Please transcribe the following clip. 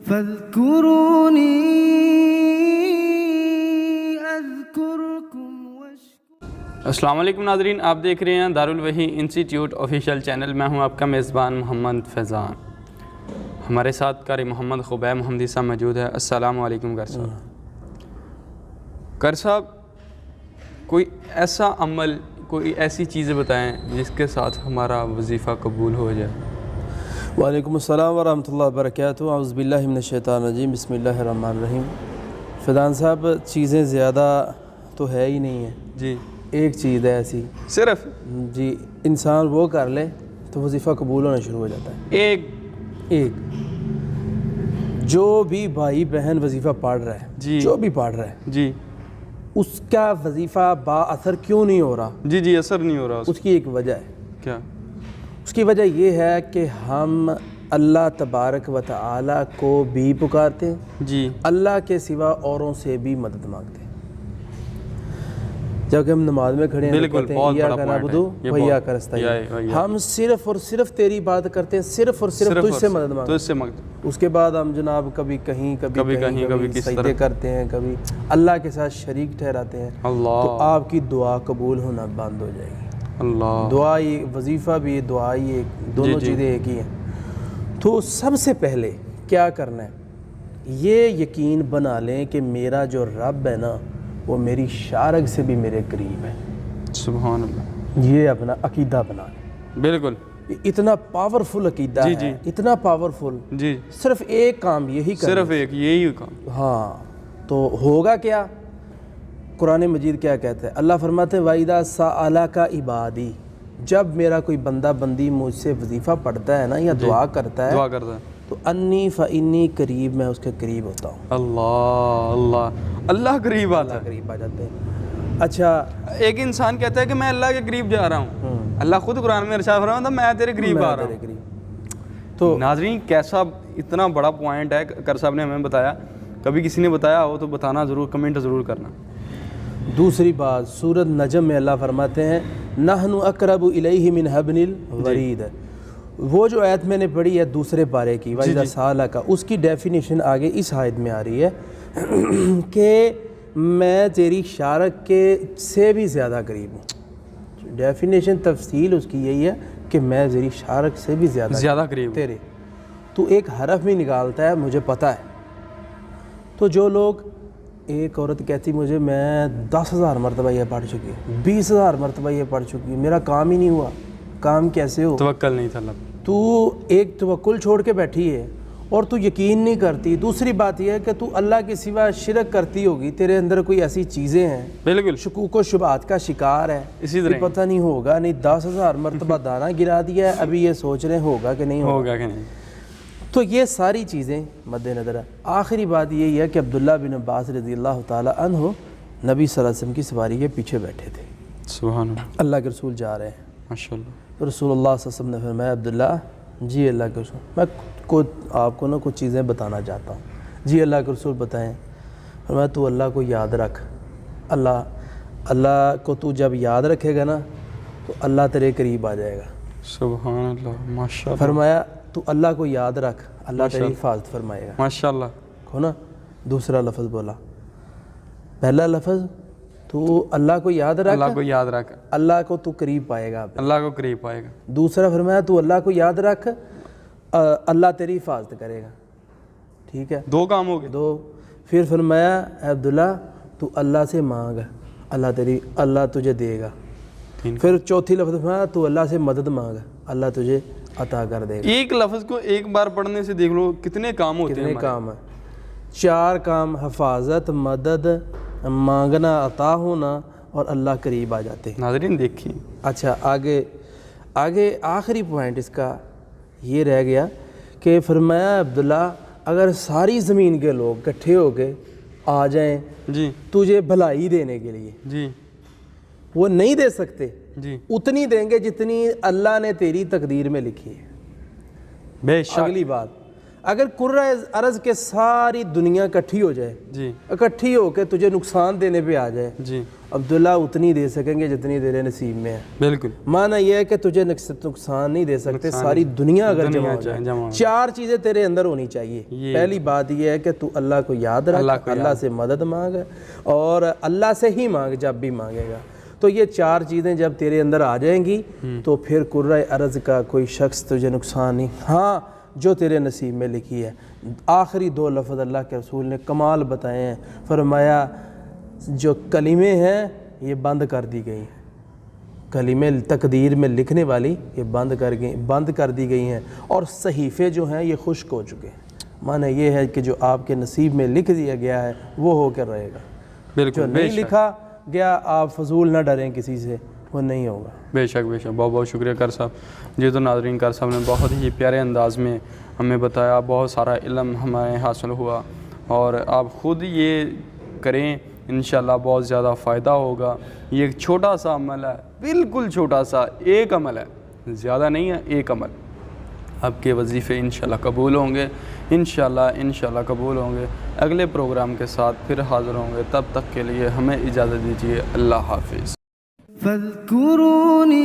فاذکرونی اذکرکم واشکروا۔ السلام علیکم ناظرین، آپ دیکھ رہے ہیں دارالوحی انسٹیٹیوٹ آفیشیل چینل۔ میں ہوں آپ کا میزبان محمد فیضان۔ ہمارے ساتھ قاری محمد خبیب محمدی صاحب موجود ہے۔ السلام علیکم قاری صاحب۔ قاری صاحب، کوئی ایسا عمل، کوئی ایسی چیزیں بتائیں جس کے ساتھ ہمارا وظیفہ قبول ہو جائے۔ وعلیکم السلام ورحمۃ اللہ وبرکاتہ۔ اعوذ باللہ من الشیطان الرجیم، بسم اللہ الرحمن الرحیم۔ فیضان صاحب، چیزیں زیادہ تو ہے ہی نہیں ہیں جی، ایک چیز ہے ایسی صرف جی، انسان وہ کر لے تو وظیفہ قبول ہونا شروع ہو جاتا ہے۔ ایک جو بھی بھائی بہن وظیفہ پڑھ رہا ہے، جی، جو بھی پڑھ رہا ہے، جی اس کا وظیفہ با اثر کیوں نہیں ہو رہا؟ جی، اثر نہیں ہو رہا۔ اس کی ایک وجہ ہے۔ کیا؟ اس کی وجہ یہ ہے کہ ہم اللہ تبارک و تعالی کو بھی پکارتے ہیں، جی، اللہ کے سوا اوروں سے بھی مدد مانگتے ہیں۔ جب کہ ہم نماز میں کھڑے ہیں تو کہتے ہیں ایاک نعبد و ایاک نستعین، ہم صرف اور صرف تیری بات کرتے ہیں، صرف اور صرف تجھ سے مدد مانگتے ہیں۔ اس کے بعد ہم جناب کبھی کہیں کبھی سجدے کرتے ہیں، کبھی اللہ کے ساتھ شریک ٹھہراتے ہیں، تو آپ کی دعا قبول ہونا بند ہو جائے گی۔ دعا یہ وظیفہ بھی، دعا یہ، دونوں چیزیں ایک ہی ہیں۔ تو سب سے پہلے کیا کرنا ہے، یہ یقین بنا لیں کہ میرا جو رب ہے نا، وہ میری شارک سے بھی میرے قریب ہے۔ سبحان اللہ۔ یہ اپنا عقیدہ بنا لیں۔ بالکل، اتنا پاورفل عقیدہ ہے، اتنا پاورفل، جی، صرف ایک کام یہی کرنا، صرف ایک یہی کام۔ ہاں، تو ہوگا کیا؟ قرآن مجید کیا کہتا ہے؟ اللہ فرماتے ہیں وَإِذَا سَأَلَكَ عِبَادِي، جب میرا کوئی بندہ بندی مجھ سے وظیفہ پڑھتا ہے نا یا دعا کرتا ہے تو انی فإنی قریب، میں اس کے قریب ہوتا ہوں۔ اللہ قریب آتا ہے، قریب آ جاتے ہیں۔ اچھا، ایک انسان کہتا ہے کہ میں اللہ کے قریب جا رہا ہوں، اللہ خود قرآن میں ارشاد فرماتا ہے میں تیرے قریب آ رہا ہوں۔ تو ناظرین، کیسا اتنا بڑا پوائنٹ ہے قاری صاحب نے ہمیں بتایا۔ کبھی کسی نے بتایا ہو تو بتانا ضرور، کمنٹ ضرور کرنا۔ دوسری بات، سورۃ نجم میں اللہ فرماتے ہیں نحن اقرب الیہ من حبل الورید، وہ جو آیت میں نے پڑھی ہے دوسرے پارے کی وَإِذَا سَأَلَكَ، اس کی ڈیفینیشن آگے اس آیت میں آ رہی ہے کہ میں تیری شارک کے سے بھی زیادہ قریب ہوں۔ ڈیفینیشن تفصیل اس کی یہی ہے کہ میں تیری شارک سے بھی زیادہ قریب تیرے۔ تو ایک حرف بھی نکالتا ہے، مجھے پتہ ہے۔ تو جو لوگ، ایک عورت کہتی مجھے میں 10,000 مرتبہ یہ پڑھ چکی ہے، 20,000 مرتبہ یہ پڑھ چکی ہے، میرا کام ہی نہیں ہوا۔ کام کیسے ہو؟ توکل نہیں تھا۔ تو ایک توکل چھوڑ کے بیٹھی ہے اور تو یقین نہیں کرتی۔ دوسری بات یہ ہے کہ تو اللہ کے سوا شرک کرتی ہوگی، تیرے اندر کوئی ایسی چیزیں ہیں، بالکل شکوک و شبہات کا شکار ہے، اسی طرح پتہ نہیں ہوگا نہیں، 10,000 مرتبہ دانا گرا دیا ہے، ابھی یہ سوچ رہے ہوگا کہ نہیں ہوگا کہ نہیں۔ تو یہ ساری چیزیں مد نظر ہے۔ آخری بات یہی ہے کہ عبداللہ بن عباس رضی اللہ تعالی عنہ نبی صلی اللہ علیہ وسلم کی سواری کے پیچھے بیٹھے تھے۔ سبحان اللہ۔ اللہ کے رسول جا رہے ہیں، ماشاءاللہ۔ تو رسول اللہ صلی اللہ علیہ وسلم نے فرمایا عبداللہ، جی اللہ کے رسول، میں آپ کو نا کچھ چیزیں بتانا چاہتا ہوں۔ جی اللہ کے رسول بتائیں۔ فرمایا تو اللہ کو یاد رکھ، اللہ کو تو جب یاد رکھے گا نا تو اللہ تیرے قریب آ جائے گا۔ سبحان اللہ، ماشاءاللہ۔ فرمایا تو اللہ کو یاد رکھ، اللہ تیری حفاظت فرمائے گا۔ ماشاءاللہ۔ کھو نا، دوسرا لفظ بولا، پہلا لفظ تو اللہ کو یاد رکھ، اللہ کو یاد رکھ، اللہ کو تو قریب پائے گا، اللہ کو قریب پائے گا۔ دوسرا فرمایا تو اللہ کو یاد رکھ، اللہ تیری حفاظت کرے گا۔ ٹھیک ہے، دو کام ہو گئے۔ دو۔ پھر فرمایا اے عبداللہ تو اللہ سے مانگ، اللہ تجھے دے گا۔ پھر چوتھی لفظ فرمایا تو اللہ سے مدد مانگ، اللہ تجھے عطا کر دے گا۔ ایک لفظ کو ایک بار پڑھنے سے دیکھ لو کتنے کام ہوتے ہیں، کتنے کام ہیں، 4 کام، حفاظت، مدد، مانگنا، عطا ہونا اور اللہ قریب آ جاتے ہیں۔ ناظرین دیکھیں۔ اچھا، آگے آخری پوائنٹ اس کا یہ رہ گیا کہ فرمایا عبداللہ اگر ساری زمین کے لوگ اکٹھے ہو کے آ جائیں جی تجھے بھلائی دینے کے لیے، جی، وہ نہیں دے سکتے، جی اتنی دیں گے جتنی اللہ نے تیری تقدیر میں لکھی ہے۔ بے شک۔ اگلی بات، اگر کرۂ ارض کے ساری دنیا اکٹھی ہو جائے، جی اکٹھی ہو کے تجھے نقصان دینے پہ آ جائے، جی، عبداللہ اتنی دے سکیں گے جتنی تیرے نصیب میں ہے. بالکل. معنی یہ ہے کہ تجھے نقصان نہیں دے سکتے ساری دنیا اگر جمع ہو جائے. 4 چیزیں تیرے اندر ہونی چاہیے. پہلی بات یہ ہے کہ تو اللہ کو یاد رکھ, اللہ سے مدد مانگ اور اللہ سے ہی مانگ جب بھی مانگے گا. تو یہ 4 چیزیں جب تیرے اندر آ جائیں گی تو پھر کرۂ ارض کا کوئی شخص تجھے نقصان نہیں. ہاں جو تیرے نصیب میں لکھی ہے. آخری 2 لفظ اللہ کے رسول نے کمال بتائے ہیں. فرمایا جو کلمے ہیں یہ بند کر دی گئی ہیں, کلمے تقدیر میں لکھنے والی یہ بند کر دی گئی ہیں, اور صحیفے جو ہیں یہ خشک ہو چکے ہیں. معنی یہ ہے کہ جو آپ کے نصیب میں لکھ دیا گیا ہے وہ ہو کر رہے گا. جو نہیں لکھا گیا آپ فضول نہ ڈریں کسی سے, وہ نہیں ہوگا. بے شک بے شک. بہت بہت شکریہ کر صاحب. جی تو ناظرین, کر صاحب نے بہت ہی پیارے انداز میں ہمیں بتایا, بہت سارا علم ہمیں حاصل ہوا, اور آپ خود یہ کریں انشاءاللہ بہت زیادہ فائدہ ہوگا. یہ ایک چھوٹا سا عمل ہے, بالکل چھوٹا سا ایک عمل ہے, زیادہ نہیں ہے, ایک عمل. آپ کے وظیفے انشاءاللہ قبول ہوں گے, انشاءاللہ قبول ہوں گے. اگلے پروگرام کے ساتھ پھر حاضر ہوں گے. تب تک کے لیے ہمیں اجازت دیجیے. اللہ حافظ. فاذکرونی